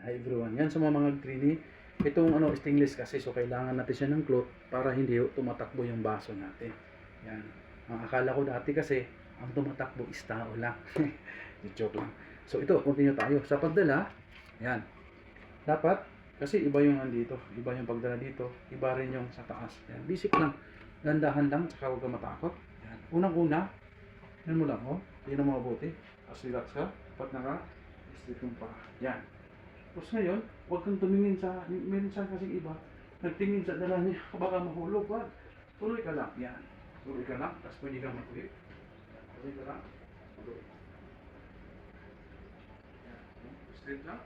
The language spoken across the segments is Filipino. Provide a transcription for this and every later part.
Hi everyone. Yan sa mga trainee. Itong stainless kasi, so kailangan natin siya ng cloth para hindi tumatakbo yung baso natin. Yan. Ang akala ko dati kasi ang tumatakbo is tao lang. Joke lang. So ito, continue tayo sa pagdala. Yan. Dapat kasi iba yung andito, iba yung pagdala dito, iba rin yung sa taas. Yan. Basic lang. Dandahan lang, saka huwag ka matakot. Yan. Unang-una, yan mo lang, oh. Tingnan mo mabuti. As relax ka. Dapat naka-straight yung paa. Yan. Tapos ngayon, huwag kang tumingin sa, minsan kasing iba, nagtingin sa dala niya, baka mahulog. Wag. Tuloy ka lang. Yan. Tuloy ka lang. Tapos pwede kang mag-whip. Tuloy ka lang. Tuloy. Yan. Straight lang.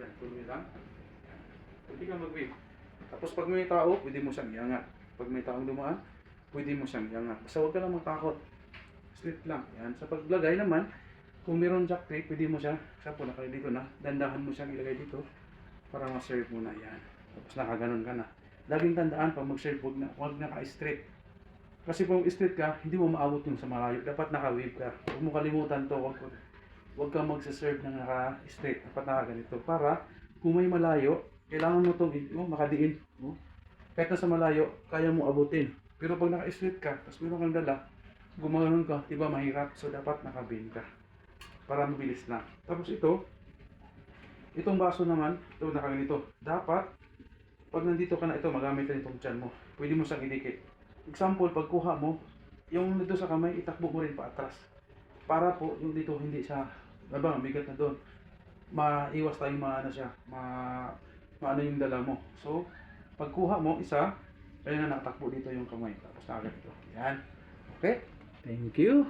Yan. Tuloy lang. Yan. Pwede kang mag-whip. Tapos pag may tao, pwede mo siyang iangat. Pag may taong dumaan, pwede mo siyang iangat. Basta huwag ka lang matakot. Straight lang. Yan. Sa paglagay naman, kung meron jack tape, pwede mo siya, example, nakalagay dito na, dandahan mo siyang ilagay dito para ma-serve mo na. Yan. Tapos nakaganon ka na. Laging tandaan, pag mag-serve, huwag naka-straight. Kasi kung straight ka, hindi mo maabot yung sa malayo. Dapat naka-wave ka. Huwag mo kalimutan to. Huwag kang mag-serve na naka-straight. Dapat nakaganito. Para, kung may malayo, kailangan mo itong makadiin. Kahit na sa malayo, kaya mo abutin. Pero pag naka-straight ka, tapos meron kang dala, gumagano'n ka, diba mahirap? So dapat naka-bend ka. Para mabilis lang. Tapos itong baso naman, ito nakaganito. Dapat, pag nandito ka na ito, magamit ka nitong tiyan mo. Pwede mo siyang idikit. Example, pagkuha mo, yung dito sa kamay, itakbo mo rin pa atras. Para po, yung dito hindi siya, mabigat na doon. Maiwas tayong maano yung dala mo. So, pagkuha mo, isa, kaya na nakatakbo dito yung kamay. Tapos nakaganito. Yan. Okay? Thank you.